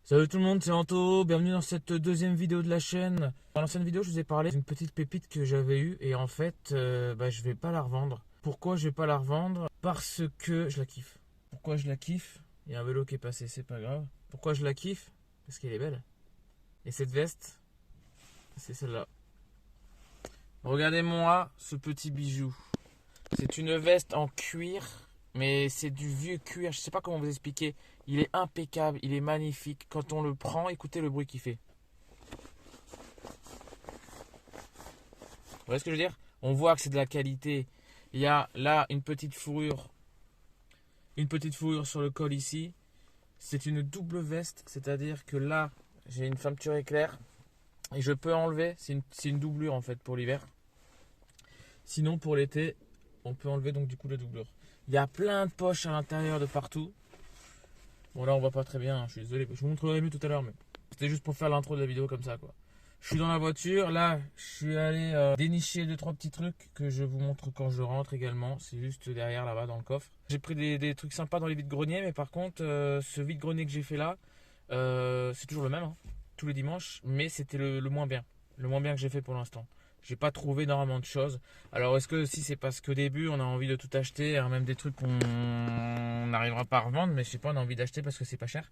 Salut tout le monde, c'est Anto, bienvenue dans cette deuxième vidéo de la chaîne. Dans l'ancienne vidéo, je vous ai parlé d'une petite pépite que j'avais eue et en fait, je vais pas la revendre. Pourquoi je vais pas la revendre? Parce que je la kiffe. Pourquoi je la kiffe? Il y a un vélo qui est passé, c'est pas grave. Pourquoi je la kiffe? Parce qu'elle est belle. Et cette veste, c'est celle-là. Regardez-moi ce petit bijou. C'est une veste en cuir, mais c'est du vieux cuir. Je sais pas comment vous expliquer. Il est impeccable, il est magnifique. Quand on le prend, écoutez le bruit qu'il fait. Vous voyez ce que je veux dire? On voit que c'est de la qualité. Il y a là une petite fourrure sur le col ici. C'est une double veste, c'est-à-dire que là, j'ai une fermeture éclair et je peux enlever. C'est une doublure en fait pour l'hiver. Sinon, pour l'été, on peut enlever donc du coup la doublure. Il y a plein de poches à l'intérieur de partout. Bon là on voit pas très bien, je suis désolé, je vous montrerai mieux tout à l'heure, mais c'était juste pour faire l'intro de la vidéo comme ça quoi. Je suis dans la voiture, là je suis allé dénicher 2-3 petits trucs que je vous montre quand je rentre également. C'est juste derrière là-bas dans le coffre. J'ai pris des trucs sympas dans les vides-greniers, mais par contre ce vide-grenier que j'ai fait là, c'est toujours le même, hein, tous les dimanches, mais c'était le moins bien. Le moins bien que j'ai fait pour l'instant. J'ai pas trouvé énormément de choses. Alors est-ce que si c'est parce qu'au début on a envie de tout acheter, hein, même des trucs qu'on n'arrivera pas à revendre, mais je sais pas, on a envie d'acheter parce que c'est pas cher.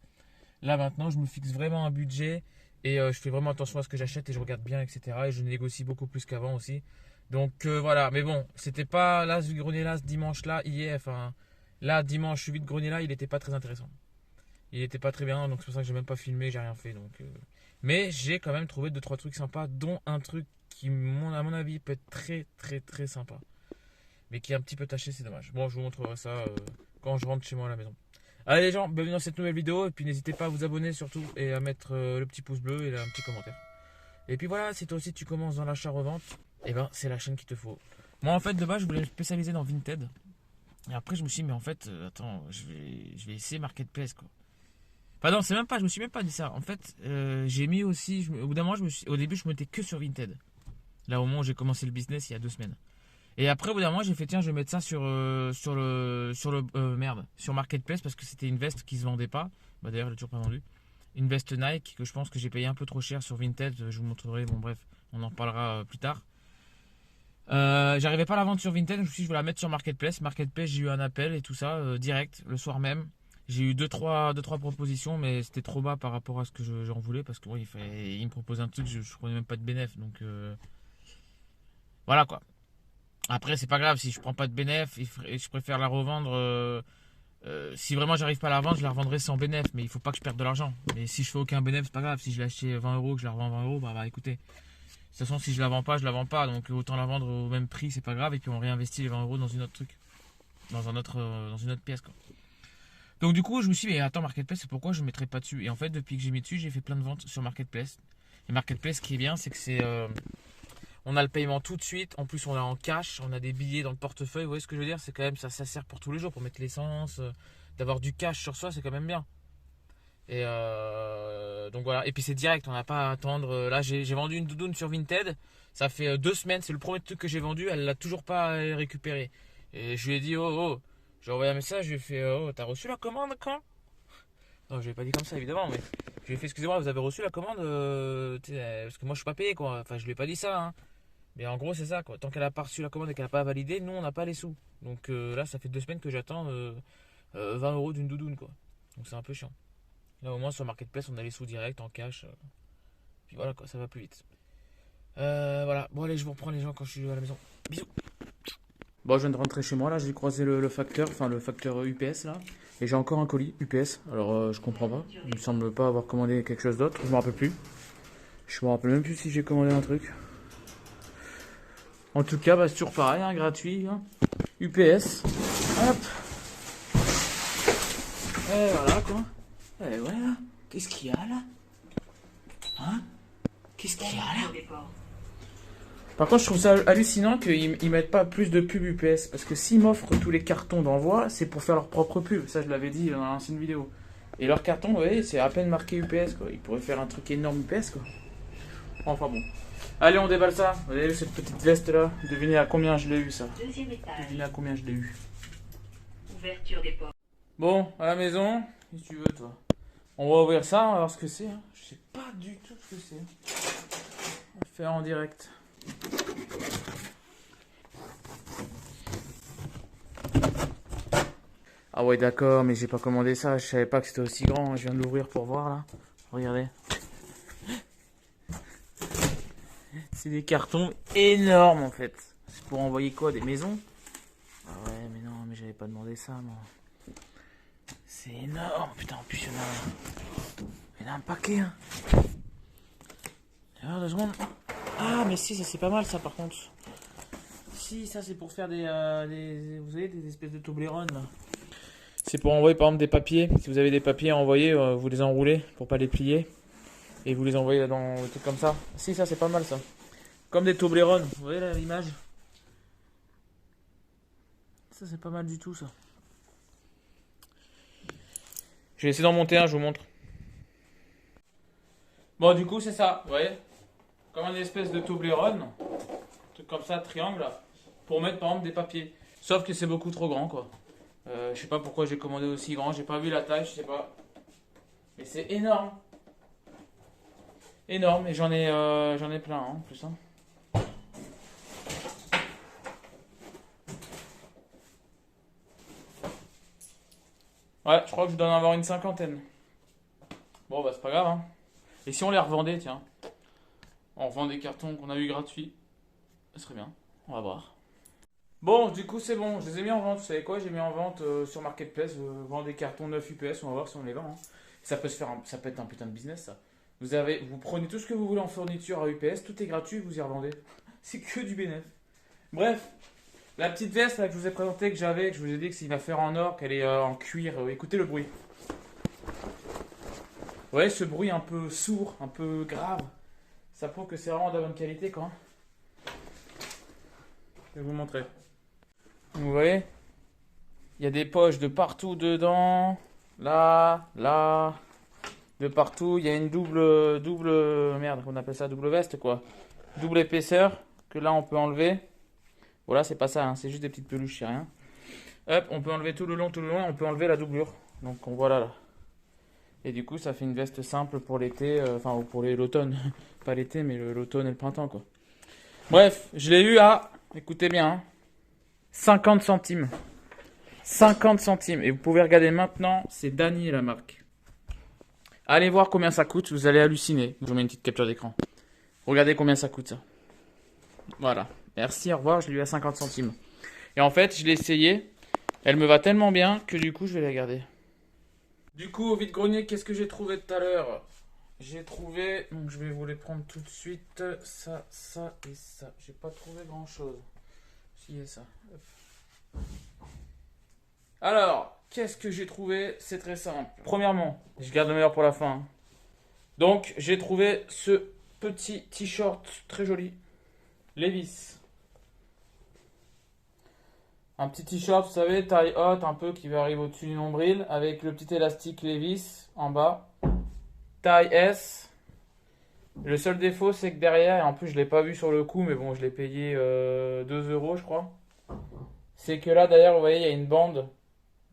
Là maintenant je me fixe vraiment un budget et je fais vraiment attention à ce que j'achète et je regarde bien, etc. Et je négocie beaucoup plus qu'avant aussi. Donc voilà, mais bon, c'était pas là ce vide-grenier là, ce dimanche là, hier, enfin là dimanche, ce vide-grenier là, il était pas très intéressant. Il était pas très bien, donc c'est pour ça que j'ai même pas filmé, j'ai rien fait. Mais j'ai quand même trouvé 2-3 trucs sympas, dont un truc qui, à mon avis, peut être très très très sympa. Mais qui est un petit peu taché, c'est dommage. Bon, je vous montrerai ça quand je rentre chez moi à la maison. Allez les gens, bienvenue dans cette nouvelle vidéo. Et puis n'hésitez pas à vous abonner surtout et à mettre le petit pouce bleu et un petit commentaire. Et puis voilà, si toi aussi tu commences dans l'achat-revente, et ben c'est la chaîne qu'il te faut. Moi en fait de base je voulais me spécialiser dans Vinted. Et après je me suis dit mais en fait attends, je vais essayer Marketplace quoi. Enfin non, c'est même pas, je me suis même pas dit ça. En fait, j'ai mis aussi, au bout d'un moment, au début, je me mettais que sur Vinted. Là, au moment où j'ai commencé le business, il y a 2 semaines. Et après, au bout d'un moment, j'ai fait, tiens, je vais mettre ça sur Marketplace parce que c'était une veste qui se vendait pas. Bah d'ailleurs, elle est toujours pas vendue. Une veste Nike que je pense que j'ai payé un peu trop cher sur Vinted. Je vous montrerai, bon bref, on en reparlera plus tard. J'arrivais pas à la vendre sur Vinted, je me suis dit, je vais la mettre sur Marketplace. Marketplace, j'ai eu un appel et tout ça, direct, le soir même. J'ai eu 2-3 propositions, mais c'était trop bas par rapport à ce que j'en voulais parce que il me proposait un truc, je prenais même pas de bénéf, donc voilà quoi. Après, c'est pas grave si je prends pas de bénéf, je préfère la revendre. Si vraiment j'arrive pas à la vendre, je la revendrai sans bénéf, mais il faut pas que je perde de l'argent. Mais si je fais aucun bénéf, c'est pas grave. Si je l'ai acheté 20 euros, que je la revends 20 euros, bah écoutez. De toute façon, si je la vends pas, je la vends pas, donc autant la vendre au même prix, c'est pas grave, et puis on réinvestit les 20 euros dans une autre truc, dans une autre pièce quoi. Donc du coup, je me suis dit, mais attends, Marketplace, c'est pourquoi je ne mettrais pas dessus? Et en fait, depuis que j'ai mis dessus, j'ai fait plein de ventes sur Marketplace. Et Marketplace, ce qui est bien, c'est que on a le paiement tout de suite. En plus, on a en cash, on a des billets dans le portefeuille. Vous voyez ce que je veux dire? C'est quand même, ça sert pour tous les jours, pour mettre l'essence, d'avoir du cash sur soi, c'est quand même bien. Et donc voilà. Et puis c'est direct, on n'a pas à attendre. Là, j'ai vendu une doudoune sur Vinted. Ça fait 2 semaines, c'est le premier truc que j'ai vendu. Elle l'a toujours pas récupéré. Et je lui ai dit, oh, oh. J'ai envoyé un message, je lui ai fait, oh, t'as reçu la commande quand? Non, je l'ai pas dit comme ça évidemment, mais je lui ai fait, excusez-moi, vous avez reçu la commande parce que moi je suis pas payé quoi. Enfin, je lui ai pas dit ça, hein. Mais en gros, c'est ça quoi. Tant qu'elle a pas reçu la commande et qu'elle a pas validé, nous on n'a pas les sous. Donc là, ça fait 2 semaines que j'attends 20 euros d'une doudoune quoi. Donc c'est un peu chiant. Là, au moins sur Marketplace, on a les sous direct en cash. Puis voilà quoi, ça va plus vite. Voilà, bon, allez, je vous reprends les gens quand je suis à la maison. Bisous. Bon, je viens de rentrer chez moi là, j'ai croisé le facteur, enfin le facteur UPS là, et j'ai encore un colis UPS. Alors je comprends pas, il me semble pas avoir commandé quelque chose d'autre, je me rappelle plus. Je me rappelle même plus si j'ai commandé un truc. En tout cas, bah, c'est toujours pareil, hein, gratuit. Hein. UPS, hop. Et voilà quoi. Et voilà, qu'est-ce qu'il y a là? Hein? Qu'est-ce qu'il y a là? Par contre, je trouve ça hallucinant qu'ils mettent pas plus de pub UPS. Parce que s'ils m'offrent tous les cartons d'envoi, c'est pour faire leur propre pub. Ça, je l'avais dit dans l'ancienne vidéo. Et leur carton, vous voyez, c'est à peine marqué UPS, quoi. Ils pourraient faire un truc énorme UPS, quoi. Enfin bon. Allez, on déballe ça. Vous avez vu cette petite veste-là? Devinez à combien je l'ai eu, ça. Devinez à combien je l'ai eu. Ouverture des portes. Bon, à la maison. Qu'est-ce que tu veux, toi? On va ouvrir ça, on va voir ce que c'est. Hein. Je sais pas du tout ce que c'est. On va faire en direct. Ah ouais d'accord, mais j'ai pas commandé ça, je savais pas que c'était aussi grand, je viens de l'ouvrir pour voir là. Regardez. C'est des cartons énormes en fait. C'est pour envoyer quoi? Des maisons? Ah ouais mais non, mais j'avais pas demandé ça moi. C'est énorme, putain, en plus il y en a un paquet hein. Alors 2 secondes. Ah mais si, ça c'est pas mal ça par contre. Si, ça c'est pour faire vous savez, des espèces de Toblerone là. C'est pour envoyer par exemple des papiers. Si vous avez des papiers à envoyer, vous les enroulez pour pas les plier. Et vous les envoyez là dans le truc comme ça. Si, ça c'est pas mal ça. Comme des Toblerone. Vous voyez là l'image? Ça c'est pas mal du tout ça. Je vais essayer d'en monter un, je vous montre. Bon du coup c'est ça, vous voyez? Comme une espèce de Toblerone. Un truc comme ça, triangle là. Pour mettre par exemple des papiers. Sauf que c'est beaucoup trop grand quoi. Je sais pas pourquoi j'ai commandé aussi grand, j'ai pas vu la taille, je sais pas. Mais c'est énorme. Énorme, et j'en ai plein hein, en plus. Hein. Ouais, je crois que je dois en avoir une cinquantaine. Bon bah c'est pas grave hein. Et si on les revendait, tiens. On revend des cartons qu'on a eu gratuits. Ça serait bien, on va voir. Bon, du coup c'est bon, je les ai mis en vente, vous savez quoi, j'ai mis en vente sur Marketplace, vend des cartons 9 UPS, on va voir si on les vend. Hein. Ça peut ça peut être un putain de business ça. Vous prenez tout ce que vous voulez en fourniture à UPS, tout est gratuit, vous y revendez. C'est que du bénéf. Bref, la petite veste là, que je vous ai présentée, que j'avais, que je vous ai dit que c'est une affaire en or, qu'elle est en cuir, écoutez le bruit. Vous voyez ce bruit un peu sourd, un peu grave, ça prouve que c'est vraiment de la bonne qualité quoi. Je vais vous montrer. Vous voyez, il y a des poches de partout dedans, là, de partout. Il y a une merde, on appelle ça double veste quoi. Double épaisseur que là on peut enlever. Voilà, c'est pas ça, hein, c'est juste des petites peluches, c'est rien. Hop, on peut enlever tout le long, on peut enlever la doublure. Donc voilà là. Et du coup, ça fait une veste simple pour l'été, enfin ou pour l'automne, pas l'été, mais l'automne et le printemps quoi. Bref, je l'ai eu à, écoutez bien. Hein, 50 centimes. 50 centimes. Et vous pouvez regarder maintenant, c'est Dany la marque. Allez voir combien ça coûte, vous allez halluciner. Je vous mets une petite capture d'écran. Regardez combien ça coûte ça. Voilà. Merci, au revoir, je l'ai eu à 50 centimes. Et en fait, je l'ai essayé. Elle me va tellement bien que du coup, je vais la garder. Du coup, au vide-grenier, qu'est-ce que j'ai trouvé tout à l'heure? J'ai trouvé, donc je vais vous les prendre tout de suite. Ça, ça et ça. J'ai pas trouvé grand-chose. Si et ça. Alors, qu'est-ce que j'ai trouvé? C'est très simple. Premièrement, je garde le meilleur pour la fin. Hein. Donc, j'ai trouvé ce petit t-shirt très joli. Levi's. Un petit t-shirt, vous savez, taille haute, un peu qui va arriver au-dessus du nombril, avec le petit élastique Levi's en bas. Taille S. Le seul défaut, c'est que derrière, et en plus je l'ai pas vu sur le coup, mais bon, je l'ai payé 2 euros, je crois. C'est que là, d'ailleurs, vous voyez, il y a une bande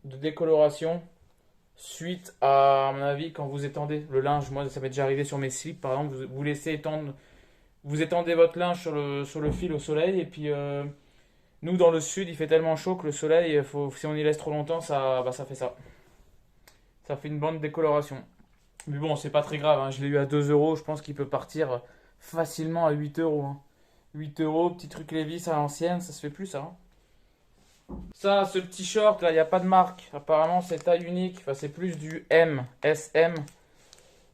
de décoloration suite à mon avis, quand vous étendez le linge. Moi, ça m'est déjà arrivé sur mes slips, par exemple, vous laissez étendre, vous étendez votre linge sur le fil au soleil, et puis nous, dans le sud, il fait tellement chaud que le soleil, si on y laisse trop longtemps, ça fait ça. Ça fait une bande de décoloration. Mais bon, c'est pas très grave, hein. Je l'ai eu à 2 euros. Je pense qu'il peut partir facilement à 8 euros. Hein. 8 euros, petit truc Levi's à l'ancienne, ça se fait plus ça. Hein. Ça, ce petit short là, il n'y a pas de marque. Apparemment, c'est taille unique. Enfin, c'est plus du M, SM.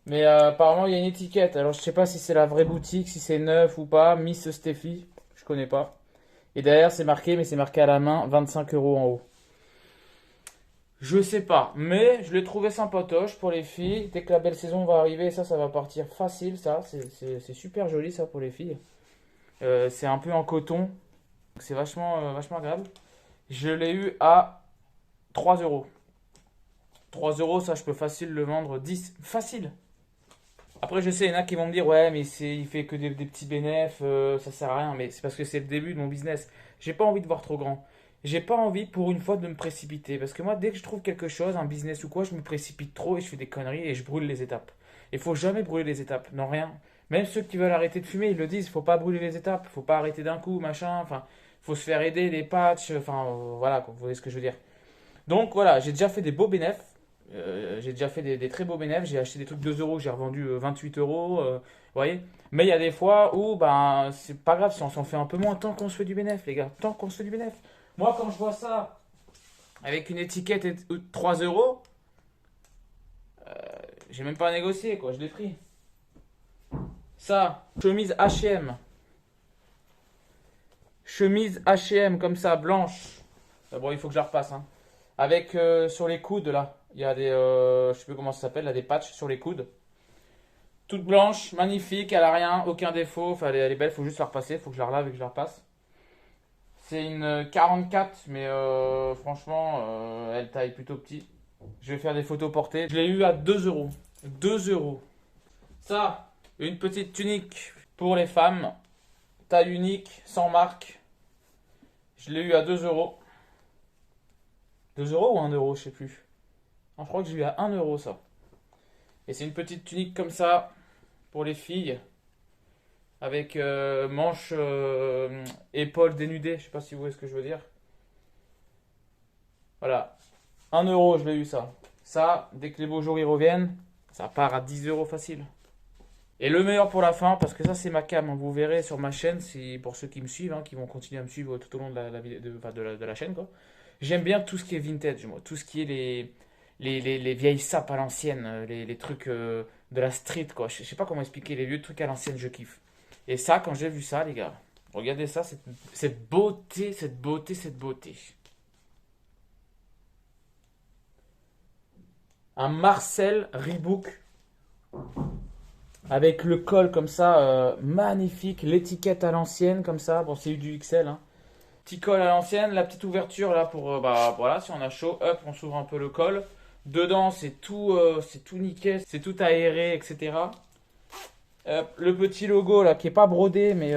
Mais apparemment, il y a une étiquette. Alors, je sais pas si c'est la vraie boutique, si c'est neuf ou pas. Miss Steffi, je connais pas. Et derrière, c'est marqué, mais c'est marqué à la main, 25 euros en haut. Je sais pas, mais je l'ai trouvé sympatoche pour les filles. Dès que la belle saison va arriver, ça va partir facile, ça. C'est super joli, ça, pour les filles. C'est un peu en coton. C'est vachement agréable. Je l'ai eu à 3 euros. 3 euros, ça, je peux facile le vendre 10. Facile. Après, je sais, il y en a qui vont me dire, ouais, mais il fait que des petits bénéfices, ça sert à rien. Mais c'est parce que c'est le début de mon business. J'ai pas envie de voir trop grand. j'ai pas envie pour une fois de me précipiter. Parce que moi, dès que je trouve quelque chose, un business ou quoi, je me précipite trop et je fais des conneries et je brûle les étapes. Il faut jamais brûler les étapes, non rien. Même ceux qui veulent arrêter de fumer, ils le disent, il faut pas brûler les étapes, faut pas arrêter d'un coup, machin. Enfin, faut se faire aider, les patchs, enfin voilà, quoi, vous voyez ce que je veux dire. Donc voilà, j'ai déjà fait des beaux bénéfices. J'ai déjà fait des très beaux bénéfices. J'ai acheté des trucs 2 euros, j'ai revendu 28 euros. Vous voyez? Mais il y a des fois où ben, c'est pas grave si on s'en fait un peu moins tant qu'on se fait du bénéfice, les gars. Tant qu'on se fait du bénéfice. Moi, quand je vois ça avec une étiquette de 3 euros, j'ai même pas négocié, quoi. Je l'ai pris. Ça, chemise H&M. Chemise H&M comme ça, blanche. Bon, il faut que je la repasse, hein. Avec sur les coudes là, il y a des, je sais plus comment ça s'appelle, là, des patchs sur les coudes. Toute blanche, magnifique, elle a rien, aucun défaut. Enfin, elle est belle, faut juste la repasser, faut que je la relave et que je la repasse. C'est une 44, mais franchement, elle taille plutôt petit. Je vais faire des photos portées. Je l'ai eu à 2 euros. 2 euros. Ça, une petite tunique pour les femmes. Taille unique, sans marque. Je l'ai eu à 2 euros. 2 euros ou 1 euro, je sais plus. Non, je crois que j'ai eu à 1 euro ça. Et c'est une petite tunique comme ça pour les filles. Avec manches, épaules dénudées. Je sais pas si vous voyez ce que je veux dire. Voilà. 1 euro, je l'ai eu ça. Ça, dès que les beaux jours y reviennent, ça part à 10 euros facile. Et le meilleur pour la fin, parce que ça c'est ma cam, hein, vous verrez sur ma chaîne, c'est pour ceux qui me suivent, hein, qui vont continuer à me suivre tout au long de enfin, de la chaîne, quoi. J'aime bien tout ce qui est vintage, moi, tout ce qui est les vieilles sapes à l'ancienne, les trucs de la street, quoi. Je sais pas comment expliquer, les vieux trucs à l'ancienne, je kiffe. Et ça, quand j'ai vu ça, les gars, regardez ça, cette beauté, cette beauté, cette beauté. Un Marcel Reebok avec le col comme ça, magnifique, l'étiquette à l'ancienne comme ça, bon c'est du XL, hein. Petit col à l'ancienne, la petite ouverture là pour, bah voilà, si on a chaud, hop, on s'ouvre un peu le col. Dedans c'est tout nickel, c'est tout aéré, etc. Le petit logo là qui est pas brodé, mais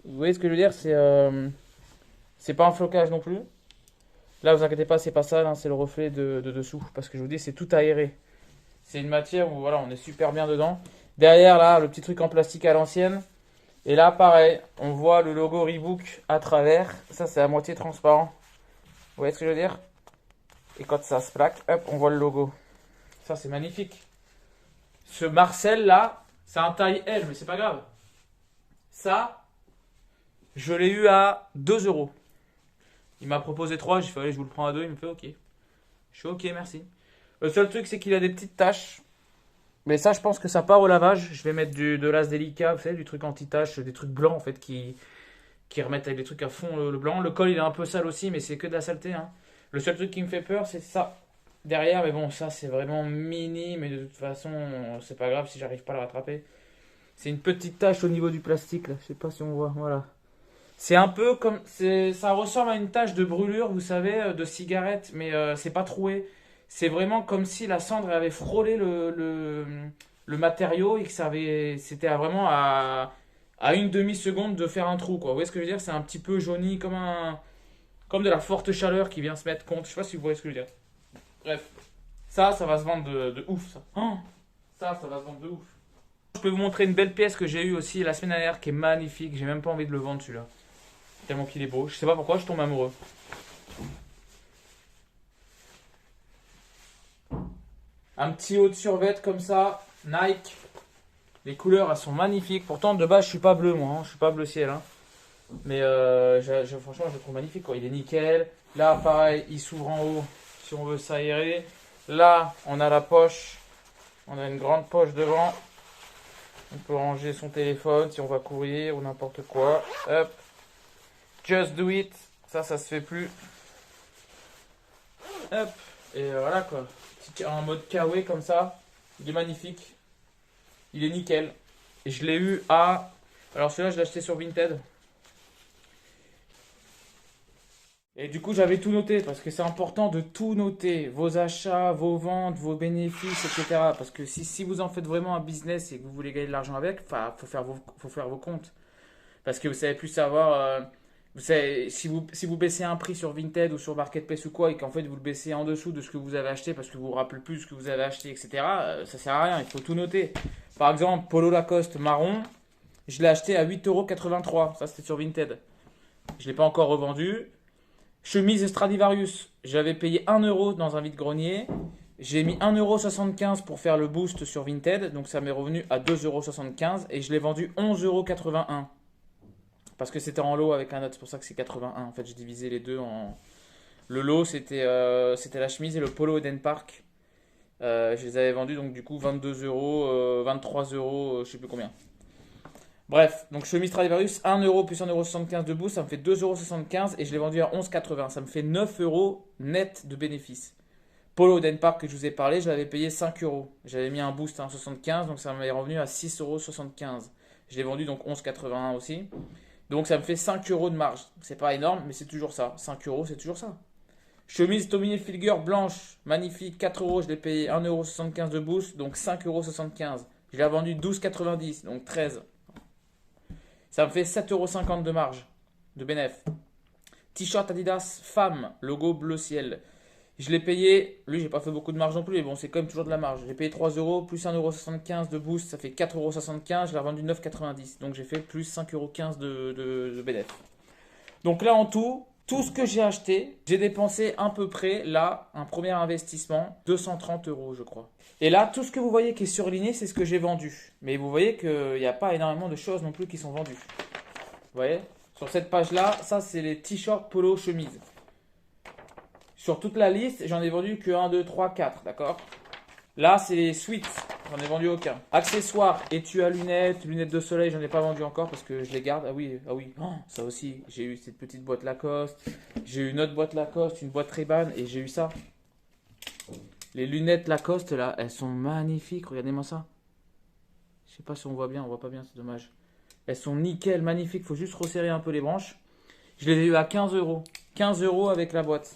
vous voyez ce que je veux dire, c'est pas un flocage non plus. Là vous inquiétez pas, c'est pas ça, là, c'est le reflet de dessous, parce que je vous dis c'est tout aéré. C'est une matière où voilà, on est super bien dedans. Derrière, là, le petit truc en plastique à l'ancienne. Et là, pareil, on voit le logo Reebok à travers. Ça, c'est à moitié transparent. Vous voyez ce que je veux dire? Et quand ça se plaque, hop, on voit le logo. Ça, c'est magnifique. Ce Marcel, là, c'est un taille L, mais c'est pas grave. Ça, je l'ai eu à 2 euros. Il m'a proposé 3, j'ai fait, allez, je vous le prends à 2. Il me fait, ok. Je suis ok, merci. Le seul truc, c'est qu'il a des petites taches. Mais ça, je pense que ça part au lavage. Je vais mettre de l'As délicat, vous savez, du truc anti-tache, des trucs blancs en fait qui remettent avec des trucs à fond le blanc. Le col, il est un peu sale aussi, mais c'est que de la saleté, hein. Le seul truc qui me fait peur, c'est ça derrière. Mais bon, ça, c'est vraiment mini. Mais de toute façon, c'est pas grave si j'arrive pas à le rattraper. C'est une petite tache au niveau du plastique, là. Je sais pas si on voit. Voilà. C'est un peu comme. Ça ressemble à une tache de brûlure, vous savez, de cigarette, mais c'est pas troué. C'est vraiment comme si la cendre avait frôlé le matériau et que c'était vraiment à une demi-seconde de faire un trou, quoi. Vous voyez ce que je veux dire? C'est un petit peu jauni, comme de la forte chaleur qui vient se mettre contre. Je sais pas si vous voyez ce que je veux dire. Bref, ça va se vendre de ouf, ça. Oh, ça va se vendre de ouf. Je peux vous montrer une belle pièce que j'ai eue aussi la semaine dernière qui est magnifique. J'ai même pas envie de le vendre celui-là. Tellement qu'il est beau. Je sais pas pourquoi, je tombe amoureux. Un petit haut de survêt comme ça, Nike. Les couleurs, elles sont magnifiques. Pourtant, de base, je suis pas bleu, moi, hein. Je suis pas bleu ciel, hein. Mais franchement, je le trouve magnifique, quoi. Il est nickel. Là, pareil, il s'ouvre en haut si on veut s'aérer. Là, on a la poche. On a une grande poche devant. On peut ranger son téléphone si on va courir ou n'importe quoi. Hop. Just do it. Ça se fait plus. Hop. Et voilà, quoi. En mode kawaii comme ça. Il est magnifique. Il est nickel. Et je l'ai eu à... Alors celui-là, je l'ai acheté sur Vinted. Et du coup, j'avais tout noté parce que c'est important de tout noter. Vos achats, vos ventes, vos bénéfices, etc. Parce que si vous en faites vraiment un business et que vous voulez gagner de l'argent avec, faut faire vos comptes. Parce que vous savez plus savoir Vous savez, si vous baissez un prix sur Vinted ou sur Marketplace ou quoi, et qu'en fait vous le baissez en dessous de ce que vous avez acheté parce que vous vous rappelez plus ce que vous avez acheté, etc., ça sert à rien, il faut tout noter. Par exemple, Polo Lacoste marron, je l'ai acheté à 8,83 €. Ça, c'était sur Vinted. Je ne l'ai pas encore revendu. Chemise Stradivarius, j'avais payé 1 € dans un vide-grenier. J'ai mis 1,75 € pour faire le boost sur Vinted, donc ça m'est revenu à 2,75 € et je l'ai vendu 11,81 € parce que c'était en lot avec un autre, c'est pour ça que c'est 81. En fait, j'ai divisé les deux en. Le lot, c'était la chemise et le polo Eden Park. Je les avais vendus donc du coup 22 €, 23 €, je sais plus combien. Bref, donc chemise Stradivarius, 1 € plus 1,75 € de boost, ça me fait 2,75 € et je l'ai vendu à 11,80. Ça me fait 9 € net de bénéfice. Polo Denpark que je vous ai parlé, je l'avais payé 5 €. J'avais mis un boost à 1,75, donc ça m'est revenu à 6,75 €. Je l'ai vendu donc 11,81 aussi. Donc ça me fait 5 € de marge. C'est pas énorme, mais c'est toujours ça. 5 €, c'est toujours ça. Chemise Tommy Hilfiger blanche, magnifique, 4 €. Je l'ai payé 1,75 € de boost, donc 5,75 €. Je l'ai vendu 12,90, donc 13. Ça me fait 7,50 € de marge, de bénéf. T-shirt Adidas femme, logo bleu ciel. Je l'ai payé, lui j'ai pas fait beaucoup de marge non plus, mais bon c'est quand même toujours de la marge. J'ai payé 3 € plus 1,75 € de boost, ça fait 4,75 €, je l'ai revendu 9,90. Donc j'ai fait plus 5,15 € de bénéf. Donc là en tout ce que j'ai acheté, j'ai dépensé à peu près là, un premier investissement, 230 € je crois. Et là, tout ce que vous voyez qui est surligné, c'est ce que j'ai vendu. Mais vous voyez qu'il n'y a pas énormément de choses non plus qui sont vendues. Vous voyez? Sur cette page-là, ça c'est les t-shirts, polo, chemises. Sur toute la liste, j'en ai vendu que 1, 2, 3, 4, d'accord? Là, c'est les suites, j'en ai vendu aucun. Accessoires, étui à lunettes, lunettes de soleil, j'en ai pas vendu encore parce que je les garde. Ah oui, oh, ça aussi, j'ai eu cette petite boîte Lacoste, j'ai eu une autre boîte Lacoste, une boîte Ray-Ban et j'ai eu ça. Les lunettes Lacoste là, elles sont magnifiques, regardez-moi ça. Je sais pas si on voit bien, on voit pas bien, c'est dommage. Elles sont nickel, magnifiques, faut juste resserrer un peu les branches. Je les ai eu à 15 €. 15 € avec la boîte.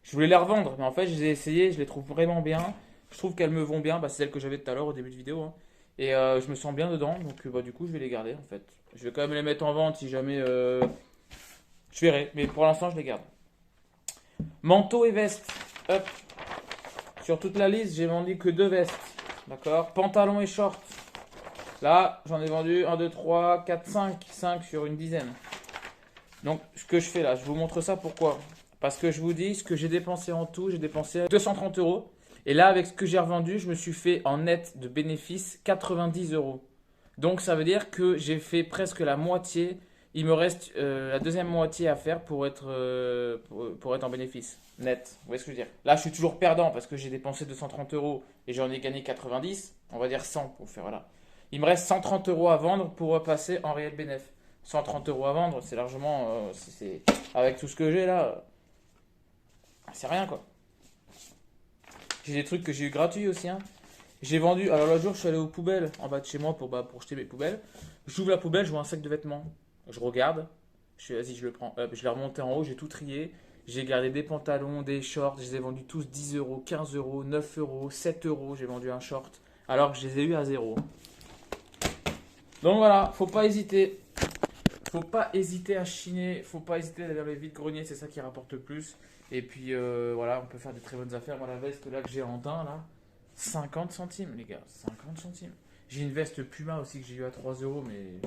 Je voulais les revendre, mais en fait, je les ai essayées, je les trouve vraiment bien. Je trouve qu'elles me vont bien, bah, c'est celles que j'avais tout à l'heure au début de vidéo, hein. Et je me sens bien dedans, donc bah, du coup, je vais les garder en fait. Je vais quand même les mettre en vente si jamais. Je verrai, mais pour l'instant, je les garde. Manteau et veste. Hop. Sur toute la liste, j'ai vendu que 2 vestes. D'accord? Pantalon et short. Là, j'en ai vendu 1, 2, 3, 4, 5. 5 sur une dizaine. Donc, ce que je fais là, je vous montre ça pourquoi? Parce que je vous dis, ce que j'ai dépensé en tout, j'ai dépensé 230 €. Et là, avec ce que j'ai revendu, je me suis fait en net de bénéfice 90 €. Donc, ça veut dire que j'ai fait presque la moitié. Il me reste la deuxième moitié à faire pour être en bénéfice net. Vous voyez ce que je veux dire? Là, je suis toujours perdant parce que j'ai dépensé 230 € et j'en ai gagné 90. On va dire 100 pour faire là. Il me reste 130 € à vendre pour repasser en réel bénéfice. 130 € à vendre, c'est largement. Avec tout ce que j'ai là, c'est rien quoi. J'ai des trucs que j'ai eu gratuits aussi, hein. J'ai vendu. Alors l'autre jour, je suis allé aux poubelles en bas de chez moi pour jeter mes poubelles. J'ouvre la poubelle, je vois un sac de vêtements. Je regarde. Je suis vas-y, je le prends. Hop, je l'ai remonté en haut, j'ai tout trié. J'ai gardé des pantalons, des shorts. Je les ai vendus tous 10 €, 15 €, 9 €, 7 €. J'ai vendu un short. Alors que je les ai eu à 0. Donc voilà, faut pas hésiter. Faut pas hésiter à chiner. Faut pas hésiter à aller vers les vides-greniers. C'est ça qui rapporte le plus. Et puis voilà, on peut faire des très bonnes affaires. Moi, la veste là que j'ai en teint, là, 50 centimes, les gars. 50 centimes. J'ai une veste Puma aussi que j'ai eu à 3 €, mais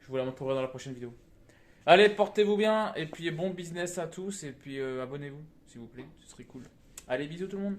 je vous la montrerai dans la prochaine vidéo. Allez, portez-vous bien. Et puis bon business à tous. Et puis abonnez-vous, s'il vous plaît. Ce serait cool. Allez, bisous tout le monde.